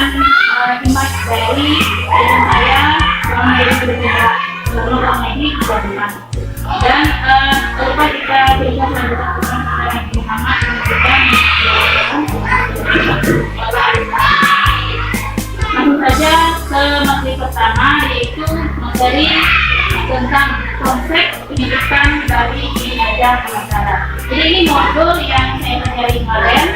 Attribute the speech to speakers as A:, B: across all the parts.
A: merupakan imbas dari film saya yang menjadi bergerak lalu lagi dibuat. Dan lupa kita berikan lanjutan kepada Muhammad langsung saja ke materi pertama, yaitu materi tentang konsep pendidikan dari mengajar pelajaran. Jadi ini modul yang saya pelajari kemarin.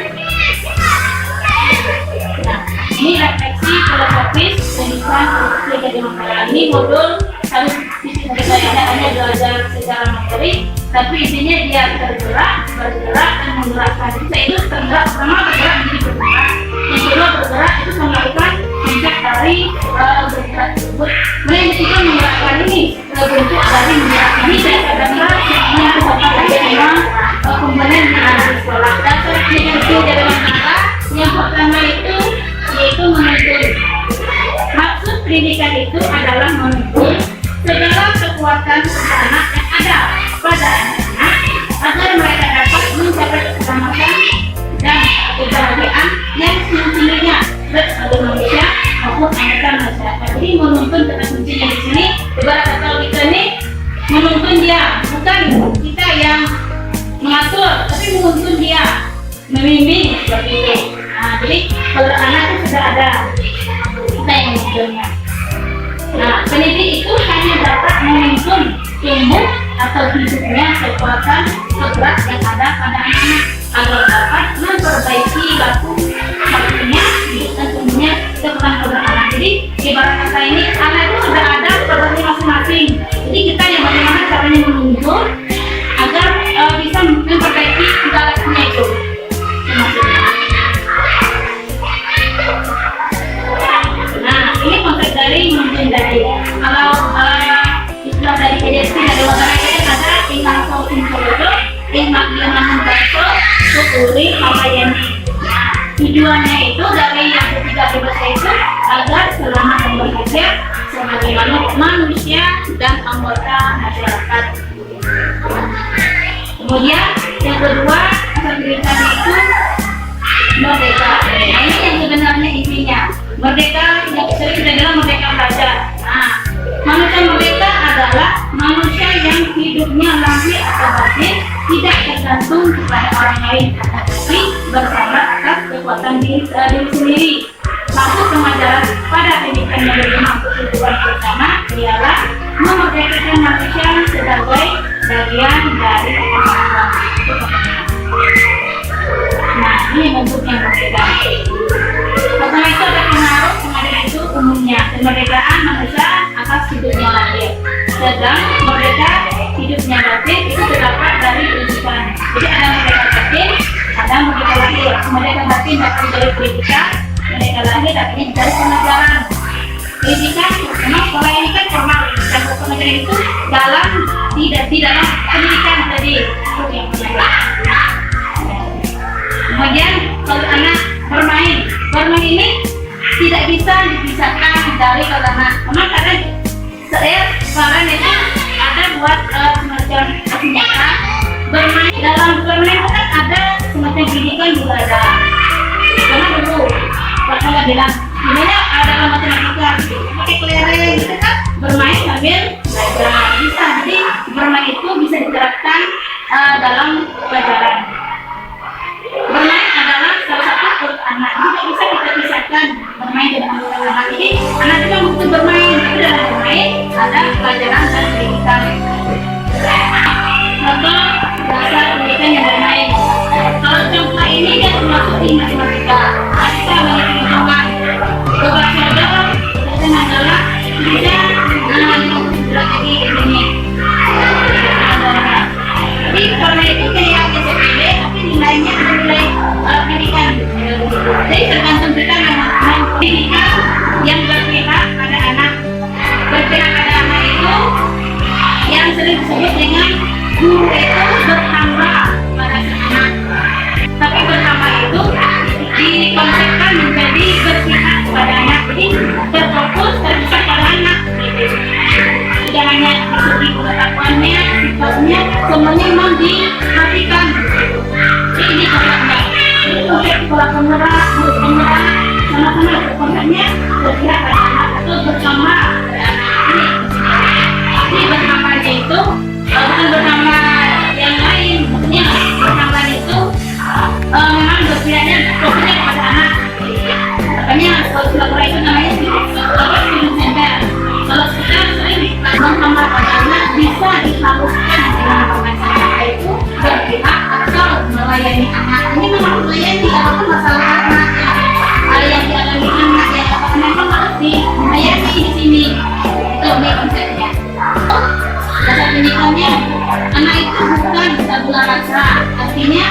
A: Nah, ini refleksi filosofis pendidikan menjadi pelajaran. Ini modul harus tidak hanya belajar secara materi, tapi intinya dia bergerak dan menggerakkan. Jadi itu tergerak, pertama bergerak menjadi bergerak, yang kedua bergerak itu melakukan konsep dari bergerak tersebut. Kemudian yang ketiga menggerakkan ini bentuk dari menggerakkan ini saya katakan yang merupakan lima komponen yang ada di sekolah. Dasar prinsip dari masyarakat yang pertama itu yaitu menuntun. Maksud pendidikan itu adalah menuntun segala kekuatan anak yang ada pada anak agar mereka dapat mencapai keselamatan dan kebahagiaan yang sesungguhnya sebagai manusia maupun anggota masyarakat. Jadi menuntun kata kuncinya di sini. Ibarat kalau kita ini menuntun dia, bukan kita yang mengatur, tapi menuntun dia, membimbing seperti itu. Nah, jadi kalau anak itu sudah ada kita yang menuntunnya. Nah, pendidik itu hanya dapat menuntun tumbuh atau hidupnya kekuatan gerak yang ada pada anak agar dapat memperbaiki laku waktunya hidup dan tumbuhnya kekuatan anak. Jadi ibarat kata ini anak itu sudah ada programnya masing-masing. Jadi kita yang bagaimana caranya menuntun agar bisa memperbaiki segala-galanya itu. Nah, ini konsep dari menuntun tadi. Kalau istilah dari PJSP dari Wataranya ada tinggal sautin solodo, tinggal diamankan bakso, kukuri, halayani. Tujuannya itu dari yang ketiga bahasa itu agar selamat dan berhasil sebagai manusia dan anggota masyarakat. Kemudian yang kedua pendidikan itu merdeka. Nah, ini yang sebenarnya intinya. Merdeka yang sering kita bilang merdeka belajar. Nah, manusia merdeka adalah manusia yang hidupnya lahir atau batin tidak tergantung kepada orang lain, tapi bersandar atas kekuatan diri sendiri. Maksud pengajaran pada pendidikan yang bermaksud tujuan pertama ialah memerdekakan manusia sebagai bagian dari kehidupan. Nah, ini bentuknya berbeda. Pertama itu ada pengaruh pengajaran itu umumnya kemerdekaan manusia atas hidupnya lahir. Sedang merdeka hidupnya batin itu terdapat dari pendidikan. Jadi ada merdeka batin, ada merdeka lahir. Merdeka batin dapat dari pendidikan, merdeka lahir dapat dari pengajaran. Pendidikan, memang sekolah ini kan formal, dan pengajaran itu di dalam pendidikan tadi. Kemudian kalau anak bermain ini tidak bisa dipisahkan dari kalau anak. Memang kadang sekarang itu ada buat semacam senjata bermain. Dalam bermain itu kan ada semacam pendidikan juga ada. Karena dulu Pak Kala bilang sebenarnya ada matematika pakai kelereng gitu kan, bermain sambil belajar bisa. Jadi bermain itu bisa diterapkan dalam pelajaran. Bermain adalah salah satu perut anak. Tidak bisa kita pisahkan bermain dengan anak. Jadi anak juga butuh bermain. Tapi dalam bermain ada pelajaran dan pendidikan. Contoh dasar pendidikan yang bermain. Kalau contoh ini dia termasuk di matematika. Kita menghitung-hitungan. Beberapa contoh adalah bisa strategi ini. Jadi kalau itu kayak SPB, tapi nilainya nilai pendidikan. Jadi tergantung kita pendidikan yang berpihak pada anak. Berpihak pada anak itu yang sering disebut dengan guru itu berhamba pada anak. Tapi berhamba itu dikonsepkan menjadi berpihak pada anak. Jadi terfokus terpusat pada anak. Tidak hanya segi pengetahuannya, sifatnya, semuanya memang diperhatikan. Jadi ini konsepnya. Jadi konsep sekolah penggerak, sama-sama konsepnya berpihak pada anak atau bersama pada anak ini bersamanya itu bukan bersama yang lain, maksudnya bersama itu memang berpihaknya fokusnya kepada anak. Makanya kalau sekolah itu namanya student center. Kalau kita sering bersama pada anak bisa diharuskan dengan pengacara itu berpihak atau melayani anak. Ini memang melayani kalau masalah anak yang dialami anak ya, apakah memang harus dilayani di sini. Itu konsepnya. Dasar pendidikannya, anak itu bukan tabula rasa. Artinya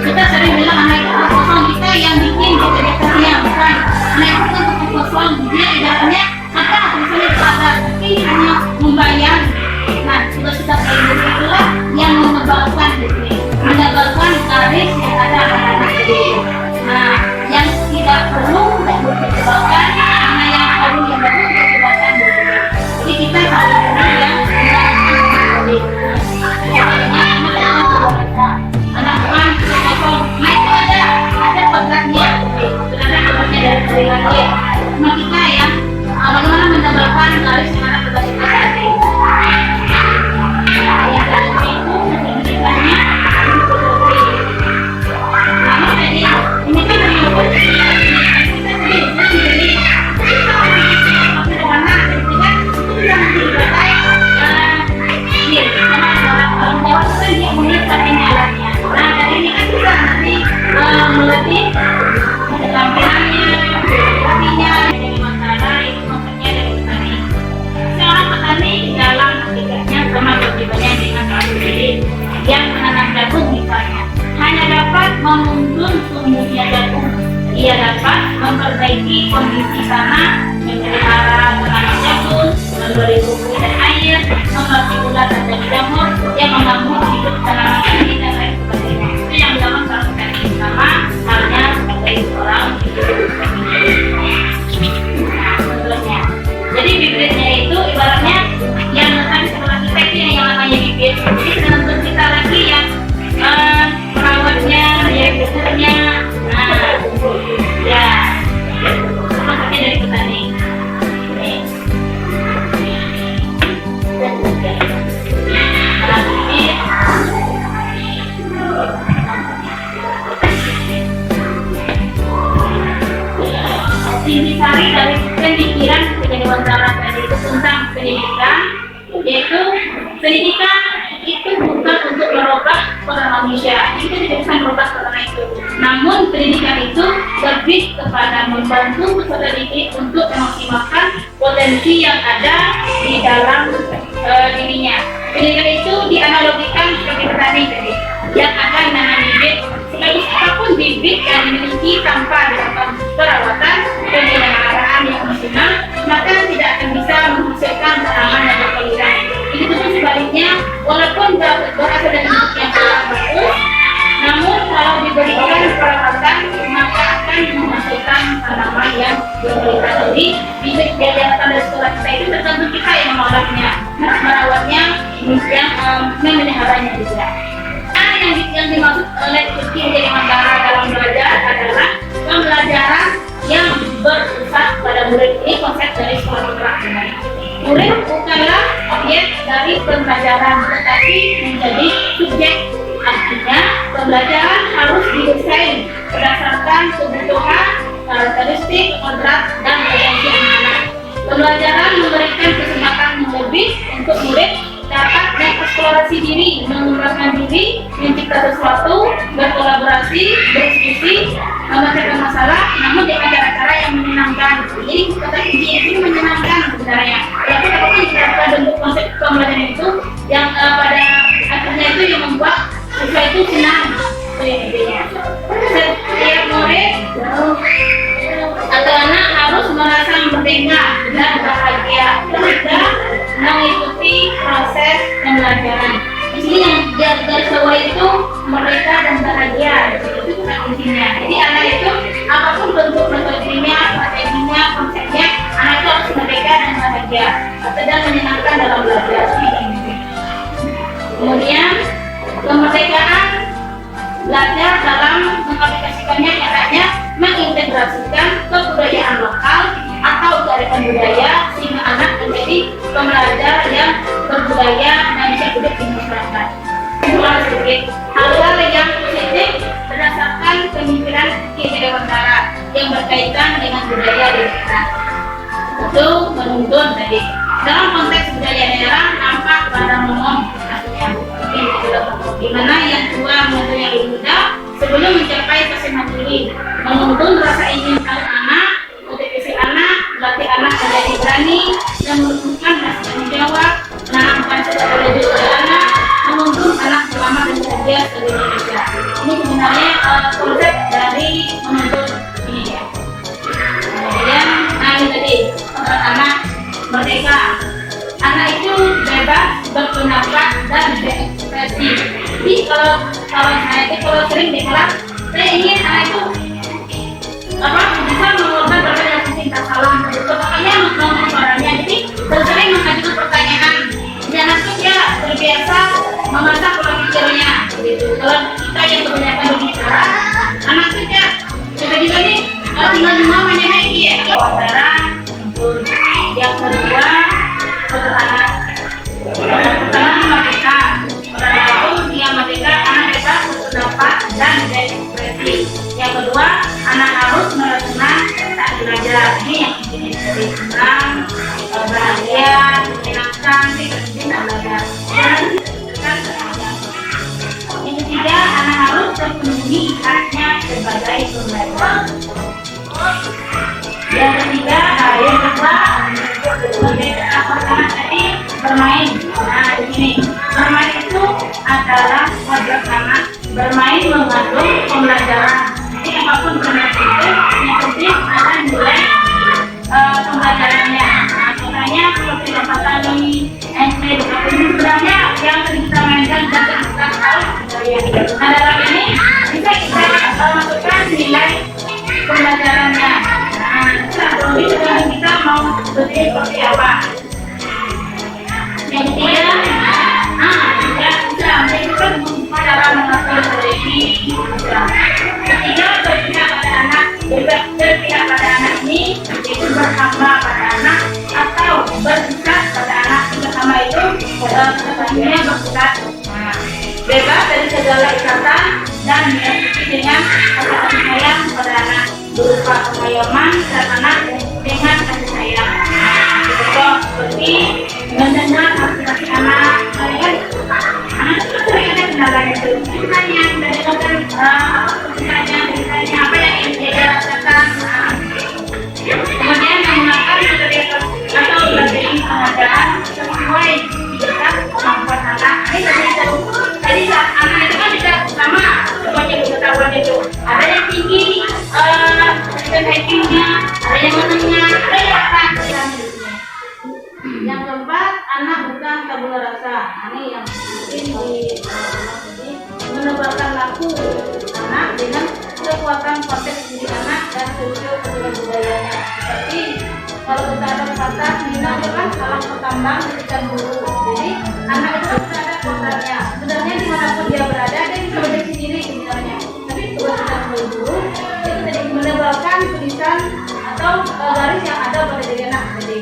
A: kita sering bilang anak itu kosong, kita yang bikin kebiasaannya bukan. Anak itu kan kosong, dia ibaratnya apa misalnya ada tapi hanya membayar. Nah, tugas kita kayak itulah yang menebalkan garis yang ada pada anak ini. Nah, yang tidak perlu dan ditebalkan, mana yang perlu yang bagus ditebalkan dulu. Jadi kita harus yang anak kan kosong, nah itu ada kodratnya dari perilaku. Cuma kita yang bagaimana menambahkan garis yang ada pada kita tadi. Yang tadi itu pendidikannya namun ini kan menyebut kita sendiri bagaimana pendidikan itu bisa menjadi orang Jawa itu kan dia mengikat jalannya. Nah dari ini kan bisa nanti melatih keterampilannya, hatinya dari masalah itu maksudnya dari petani. Seorang petani dalam hakikatnya sama kewajibannya dengan orang sendiri yang menanam jagung misalnya hanya dapat menuntun tumbuhnya jagung. Ia dapat memperbaiki kondisi tanah, memelihara tanaman jagung, memberi pupuk dan air, memerangi ulat dan jamur yang mengganggu hidup tanaman ini dan lain sebagainya. Itu yang dilakukan seorang petani sama halnya sebagai seorang menurutnya. Jadi bibitnya itu ibaratnya yang tadi sekolah kita itu yang namanya bibit. Jadi sedangkan kita lagi yang perawatnya, ya pupuknya, ya maksudnya dari petani. Intisari dari pemikiran kewajaran tadi itu tentang pendidikan, yaitu pendidikan itu bukan untuk merubah orang manusia, itu tidak bisa merubah orang itu. Namun pendidikan itu lebih kepada membantu peserta didik untuk memaksimalkan potensi yang ada di dalam dirinya. Pendidikan itu dianalogikan seperti petani tadi, yang akan menanam bibit. Sebagus apapun bibit yang dimiliki tanpa dilakukan perawatan dan pemeliharaan yang maksimal, maka tidak akan bisa menghasilkan tanaman yang berkualitas. Begitu pun sebaliknya, walaupun berasal dari bentuk yang kurang bagus, namun kalau diberikan perawatan maka akan menghasilkan tanaman yang berkualitas. Jadi bibit yang datang dari sekolah kita itu tergantung kita yang mengolahnya, merawatnya, yang memeliharanya juga. Yang dimaksud oleh Turki menjadi antara dalam belajar adalah pembelajaran yang berpusat pada murid. Ini konsep dari sekolah praktik. Murid bukanlah objek dari pembelajaran, tetapi menjadi subjek. Artinya pembelajaran harus didesain berdasarkan kebutuhan, karakteristik, kodrat, dan potensi anak. Pembelajaran memberikan kesempatan yang lebih untuk murid dapat mengeksplorasi diri, mengembangkan diri, mencipta sesuatu, berkolaborasi, berdiskusi, memecahkan masalah, namun dengan cara-cara yang menyenangkan. Jadi kata kunci itu menyenangkan sebenarnya. Tapi apapun kita bentuk konsep pembelajaran itu yang pada akhirnya itu yang membuat siswa itu senang. Setiap murid atau anak harus merasa merdeka dan bahagia ketika mengikuti proses pembelajaran. Di sini yang garis bawah itu merdeka dan bahagia, itu kuncinya. Jadi anak itu apapun bentuk metodenya, strateginya, konsepnya, anak itu harus merdeka dan bahagia dan menyenangkan dalam belajar. Kemudian kemerdekaan memberikan kebudayaan lokal atau kearifan budaya sehingga anak menjadi pembelajar yang berbudaya dan bisa hidup di masyarakat. Hal-hal yang positif berdasarkan pemikiran Ki Dewantara yang berkaitan dengan budaya daerah. Itu menuntun tadi. Dalam konteks budaya daerah nampak pada momong artinya di mana yang tua menuntun yang lebih muda sebelum mencapai fase maturi, menuntun rasa ingin tahu anak, motivasi anak, melatih anak menjadi berani dan menunjukkan rasa tanggung jawab, menanamkan cita pada anak, menuntun anak selamat dan bahagia sebagai manusia. Ini sebenarnya konsep dari menuntun ini ya. Kemudian ini tadi anak merdeka. Anak itu bebas berpendapat dan berekspresi. Jadi kalau saya itu kalau sering di kelas, saya ingin anak itu bisa mengeluarkan berbagai cinta salam. Makanya ngomong suaranya. Jadi sering mengajukan pertanyaan. Jadi anak itu dia terbiasa memasak pola pikirnya. Gitu. Kalau kita yang kebanyakan berbicara, anak itu dia juga nih tinggal di rumah menyenangi ya. Wawancara. Yang kedua sederhana. Pertama merdeka. Pertama dia merdeka, anak bebas berpendapat dan berekspresi. Yang kedua, anak harus melakukan saat belajar. Ini yang penting dari senang, bahagia, menyenangkan, dan belajar. Yang ketiga, anak harus terpenuhi haknya sebagai pembelajar. Yang ketiga, yang kedua, anak tadi bermain. Nah, di sini bermain itu adalah wajar anak bermain mengandung pembelajaran. Jadi apapun bermain itu yang penting ada nilai pembelajarannya. Nah, contohnya seperti lompat tali, SD, sebenarnya yang kita mainkan dan kita tahu dari nah, dalam ini bisa kita masukkan nilai pembelajarannya. Nah, kita mau seperti apa? Yang ketiga, itu kan cara mengatur strategi. Ketiga, berpihak pada anak. Berpihak pada anak ini yaitu berhamba pada anak atau bersikap pada anak. Bersama itu sebenarnya bersikap bebas dari segala ikatan dan diikuti dengan kasih sayang pada anak berupa pengayoman dan anak dengan kasih sayang. Seperti mendengar aspirasi anak, kalian anak itu sering ada kendalanya itu. Misalnya mendengarkan ceritanya apa yang ingin dia rasakan. Kemudian menggunakan metode atau strategi pengajaran sesuai dengan kemampuan anak. Jadi saat anak itu kan tidak sama semuanya pengetahuan itu. Ada yang tinggi, IQ-nya, ada yang menengah, ada yang atas. Yang keempat, anak bukan tabula rasa. Ini yang mungkin menebarkan laku anak dengan kekuatan konteks diri anak dan sosial budayanya. Seperti kalau kita ada kata Nina itu kan salah petambang ketika guru. Jadi anak itu kan sudah ada kuotanya. Sebenarnya dimanapun dia berada dia bisa berdiri sendiri sebenarnya. Tapi tugas kita sebagai guru itu tadi menebarkan tulisan atau garis yang ada pada diri anak. Jadi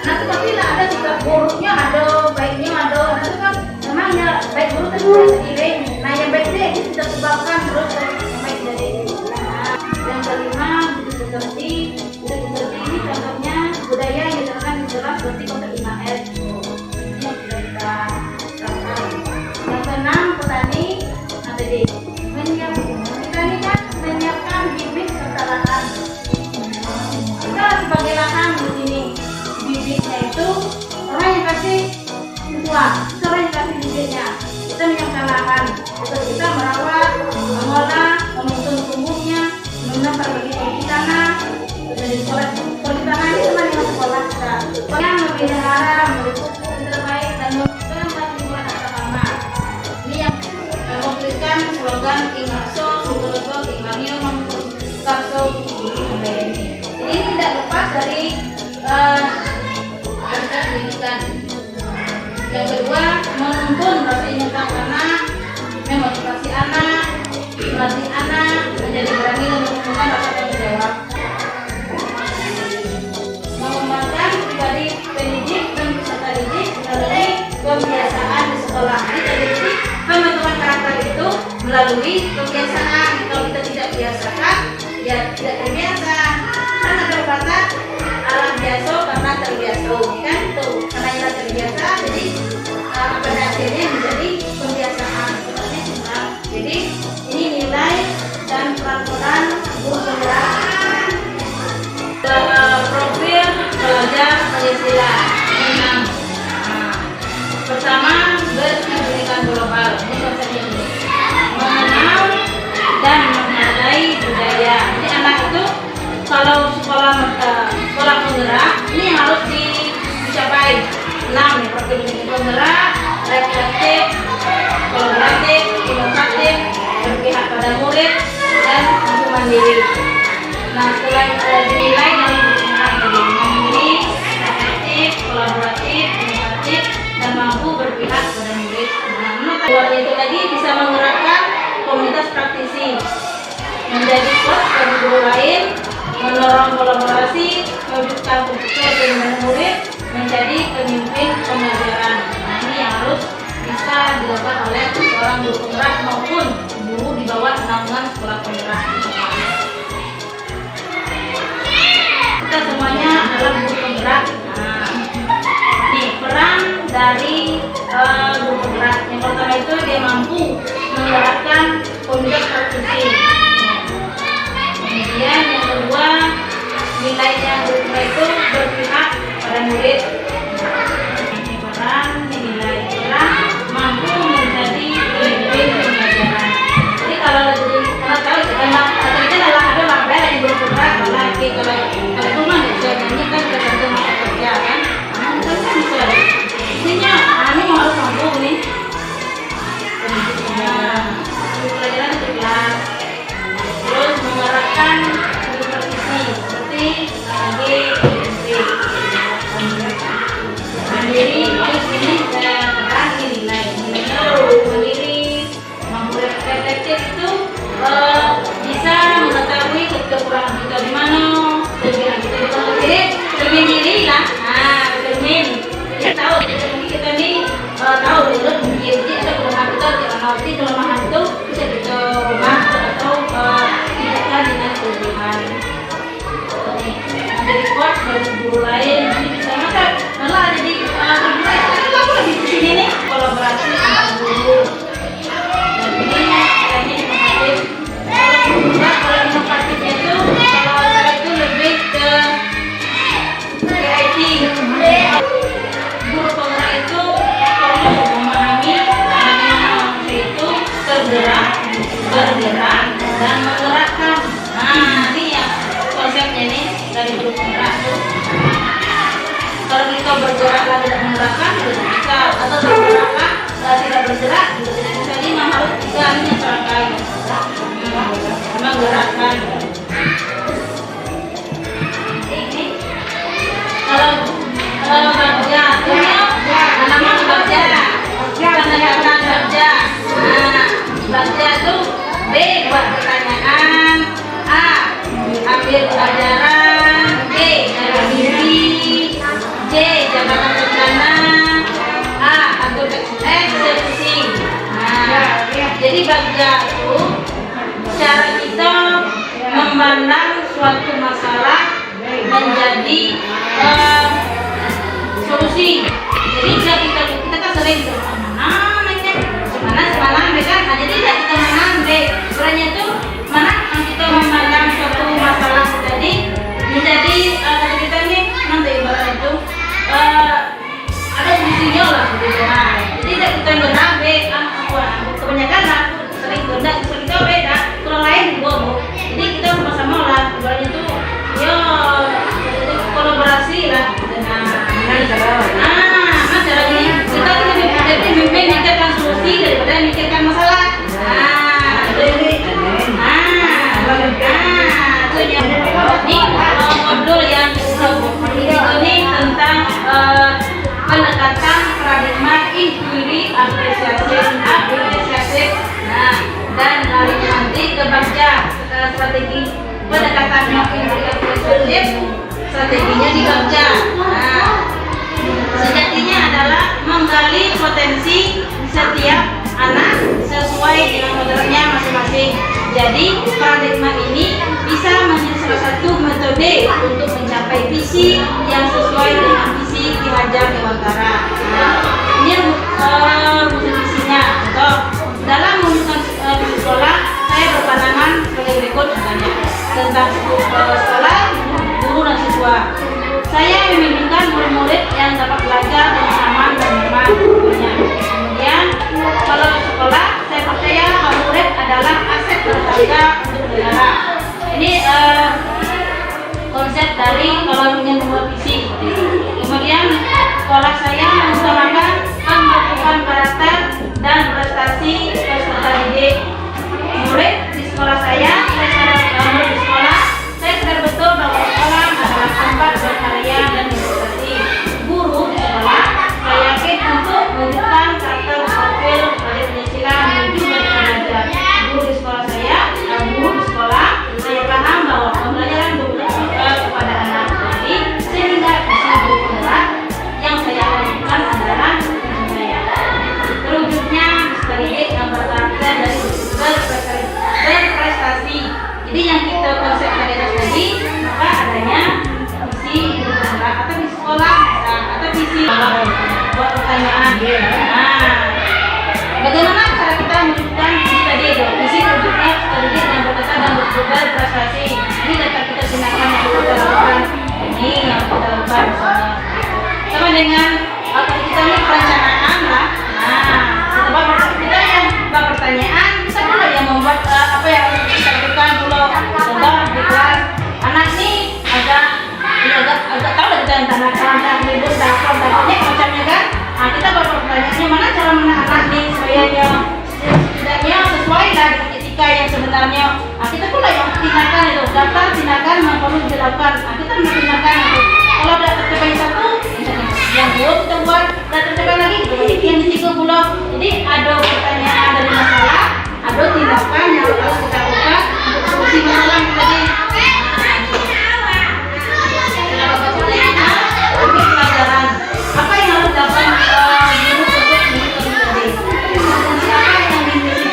A: anak itu pasti ada sikap buruknya, ada baiknya, ada. Anak itu kan memang ya baik buruk itu seiring. Nah yang baik dia itu kita tebarkan terus yang baik dari nah, yang kelima seperti ini contohnya budaya yang diterapkan di dalam seperti konsep 5S yang sudah kita terapkan. Yang keenam petani tadi petani kan menyiapkan bibit serta lahan. Kita sebagai lahan di sini bibitnya itu orang yang kasih siswa, orang yang kasih bibitnya. Kita menyiapkan lahan, kita merawat, mengolah, menuntun tumbuhnya, menanam berbagai jenis tanah. Jadi sekolah tanah ini sama dengan sekolah kita. Yang memelihara, meliput terbaik dan memperbaiki lingkungan asrama. Ini yang memberikan slogan Ingarso, Sugologo, Ingario, Karso, ini. Jadi ini tidak lepas dari pendidikan. Yang kedua, menuntun rasa ingin tahu anak, memotivasi anak, melatih anak menjadi berani menemukan rasa tanggung jawab, mengembangkan pribadi pendidik dan peserta didik melalui kebiasaan di sekolah. Jadi pembentukan karakter itu melalui kebiasaan. Kalau kita tidak biasakan, ya tidak terbiasa. Kan ada pepatah alam biasa karena terbiasa, kan itu karena kita terbiasa, jadi pada akhirnya menjadi kebiasaan. Sebenarnya cuma jadi ini nilai dan peran guru penggerak. Profil pelajar Pancasila 6. Pertama, berpendidikan global. Ini konsepnya ini. Mengenal dan menghargai budaya. Jadi anak itu kalau sekolah penggerak ini yang harus dicapai 6 ya, profil penggerak, reflektif, kolaboratif, inovatif, berpihak pada murid, dan mampu mandiri. Nah, setelah dinilai dari mandiri, reflektif, kolaboratif, inovatif, dan mampu berpihak pada murid. Nah, menurut itu tadi bisa menggerakkan komunitas praktisi, menjadi coach bagi guru lain, mendorong kolaborasi, mewujudkan kebutuhan dengan murid, menjadi pemimpin pembelajaran. Nah, ini yang harus bisa dilakukan oleh seorang guru penggerak maupun guru di bawah naungan sekolah penggerak. Kita semuanya adalah guru penggerak. Nah, nih peran dari guru penggerak. Yang pertama itu dia mampu menggerakkan komunitas praktisi. Kemudian yang kedua, nilainya guru penggerak itu berpihak pada murid. Ini peran, nilai peran mampu menjadi pemimpin pembelajaran. Jadi kalau karena tahu karena kita ada label yang guru penggerak, kalau rumah bisa nyanyi kan tergantung mata kerja kan. Kita kan bisa. Intinya ini harus mampu nih. Pelajaran itu kelas. Terus mengarahkan guru praktisi seperti mandiri. Terus ini saya terangin nilai mandiri, mampu reflektif itu bisa mengetahui kekurangan kita di mana, kelebihan kita di mana. Jadi cermin diri lah. Nah, cermin kita tahu kita nih tahu dulu jadi ada kelemahan itu bisa kita ubah atau tindakan dengan kelebihan. Jadi kuat bagi guru lain ini bisa malah jadi guru lain kan aku lagi di sini nih kolaborasi antar guru. Dan ini inovatif. Kalau inovatifnya itu kalau saya itu lebih ke IT. Guru penggerak itu perlu memahami bagaimana manusia itu bergerak dan menggerakkan. Nah, ini ya konsepnya nih dari guru penggerak itu. Kalau kita bergerak dan tidak menggerakkan tidak bisa, atau bergerakkan dan tidak bergerak juga tidak bisa. Ini memang harus tiga ini serangkai. Menggerakkan. Ini kalau baca nama baca kata baca. Nah, baca itu B buat pertanyaan, A ambil pelajaran, B jaga diri, J jabatan rencana, A atur eksekusi. Nah, jadi baca itu cara kita memandang suatu masalah menjadi solusi. Jadi kita kan sering mana mereka. Nah, jadi kita mana sebenarnya itu mana kita memandang suatu masalah tadi menjadi kalau kita ini nanti ibarat itu ada solusinya lah gitu. Nah, jadi kita benar kebanyakan aku sering benda kita beda kalau lain gua jadi kita sama-sama lah ibaratnya itu ya kolaborasi lah dengan caranya kita lebih
B: wajib strateginya dibaca. Nah, sejatinya adalah menggali potensi setiap anak sesuai dengan modelnya masing-masing. Jadi paradigma ini bisa menjadi salah satu metode untuk mencapai visi yang sesuai dengan visi Ki Hajar Dewantara. Nah, ini rumus visinya. Contoh, dalam merumuskan visi sekolah, saya berpandangan sebagai berikut misalnya tentang sekolah, guru dan siswa. Saya memimpikan murid-murid yang dapat belajar dengan aman dan nyaman. Kemudian, kalau di sekolah, saya percaya bahwa murid adalah aset berharga untuk negara. Ini konsep dari kalau ingin membuat visi. Kemudian, sekolah saya mengutamakan pembentukan karakter dan prestasi peserta didik. Murid di sekolah saya sadar betul bahwa sekolah adalah tempat berkarya dan berprestasi. Guru di sekolah, saya yakin untuk mewujudkan karakter profil dari Pancasila menuju mereka belajar. Guru di sekolah saya paham bahwa pembelajaran kepada anak. Jadi sehingga visi guru adalah yang saya lakukan adalah saya. Terwujudnya didik yang berkarakter dan berprestasi. Jadi yang kita konsep tadi, maka adanya visi guru atau di sekolah atau visi buat pertanyaan. Nah, bagaimana cara kita mewujudkan visi tadi? Visi terwujudnya didik yang berkarakter dan berprestasi. Ini dapat kita gunakan yang kita lakukan. Ini yang kita lakukan misalnya. Sama dengan kita ini perencanaan lah. Nah, kita yang buat pertanyaan, kita pula yang membuat apa yang harus kita lakukan dulu. Contoh di kelas, anak nih agak tahu lah kita tentang nakal, libur, dapurnya macamnya kan. Nah, kita buat pertanyaannya mana cara menang anak nih supaya dia setidaknya sesuai lah dengan etika yang sebenarnya. Nah, kita pula yang tindakan itu, daftar tindakan yang perlu dilakukan. Nah, kita mentindakan itu. Kalau udah tercapai satu, yang dua kita buat, udah tercapai lagi, yang ketiga pula. Jadi ada pertanyaan dari masalah, ada tindakan yang harus kita lakukan untuk solusi masalah yang tadi. Ambil pelajaran. Apa yang harus dilakukan guru untuk tadi? Siapa yang dimiliki?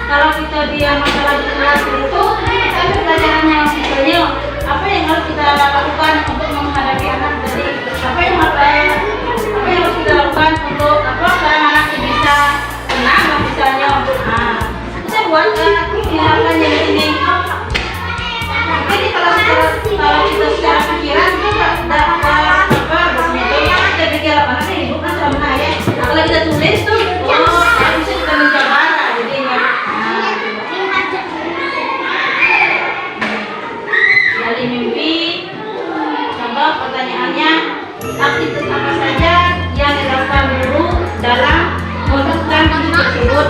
B: Kalau kita dia masalah di kelas itu, kita ambil pelajarannya misalnya. Apa yang harus kita lakukan untuk menghadapi anak tadi? Apa yang harus kita lakukan untuk supaya anak bisa tenang lah misalnya. Nah, kita buat tindakan yang ini. Jadi kalau kita secara pikiran itu dapat kita pikir apa sih ibu kan sama ya. Nah, kalau kita tulis tuh, bisa kita mencoba jadinya. Dari mimpi, contoh pertanyaannya, aktivitas apa saja yang dilakukan guru dalam mewujudkan visi tersebut?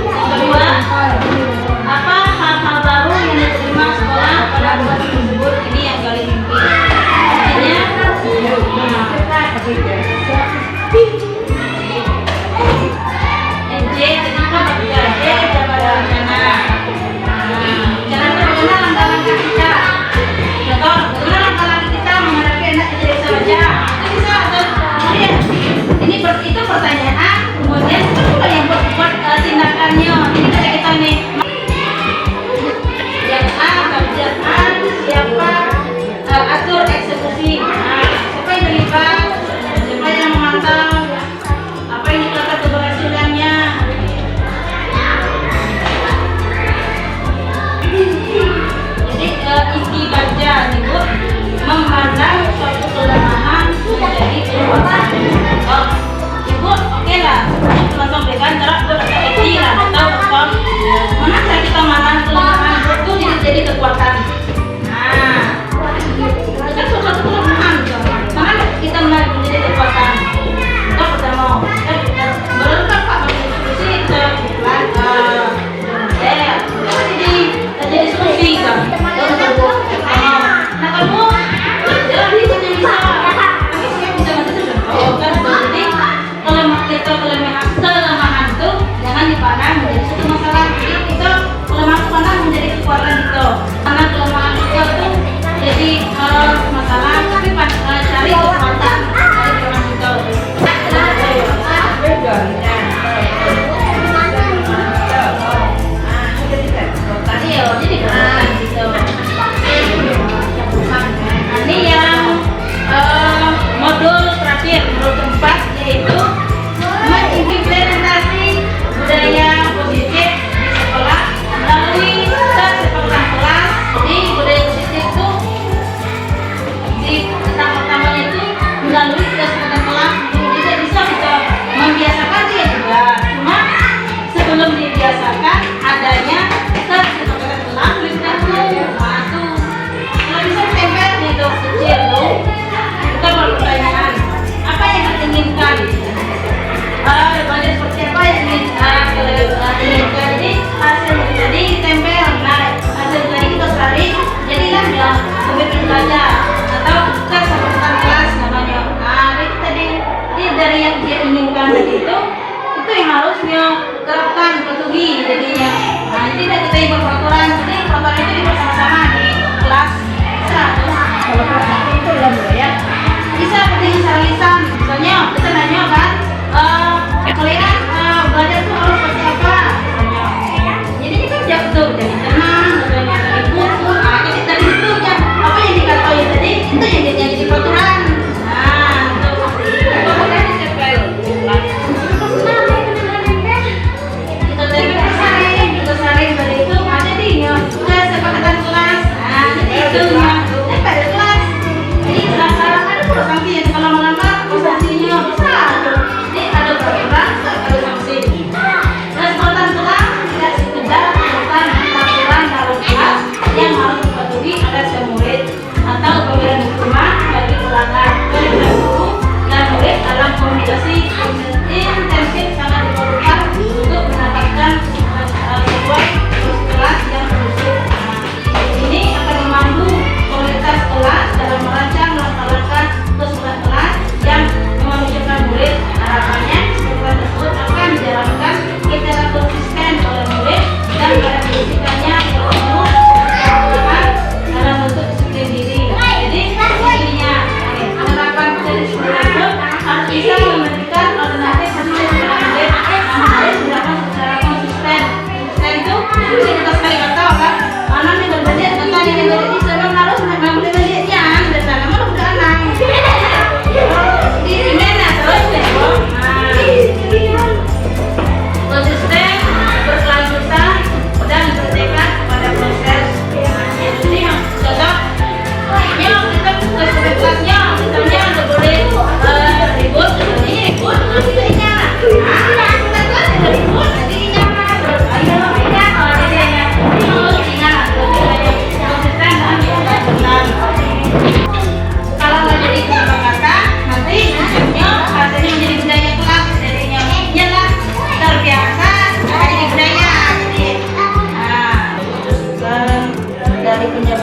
B: Kedua, apa hal-hal baru yang diterima sekolah pada bulan tersebut? Ini yang gali mimpi. Artinya, NJ ketika bekerja pada rencana. Rencana itu bagaimana langkah-langkah kita? Contoh, bagaimana langkah-langkah kita menghadapi anak tidak bisa baca? Itu bisa atau kemudian itu pertanyaan. Kemudian kita juga yang buat tindakannya. Ini kita nih.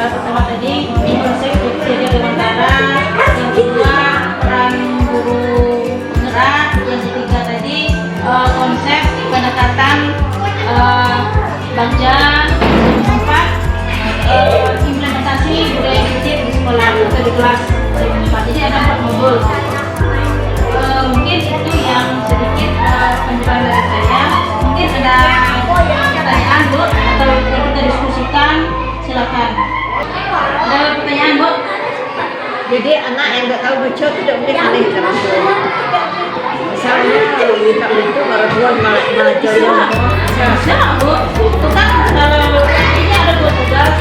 B: Pertama tadi konsep jaga Dewantara, yang kedua peran guru penggerak, yang ketiga tadi konsep pendekatan Bagja, yang keempat implementasi budaya kredit di sekolah atau di kelas. Yang keempat, jadi ada 4 modul. Mungkin itu yang sedikit penjelasan dari saya. Mungkin ada pertanyaan Bu atau kita diskusikan, silakan. Ada pertanyaan Bu?
C: Jadi anak yang nggak tahu baca itu tidak boleh pilih orang tua. Misalnya kalau minta itu orang tua belajar yang
B: Bisa Bu. Itu kan kalau ini ada 2 tugas.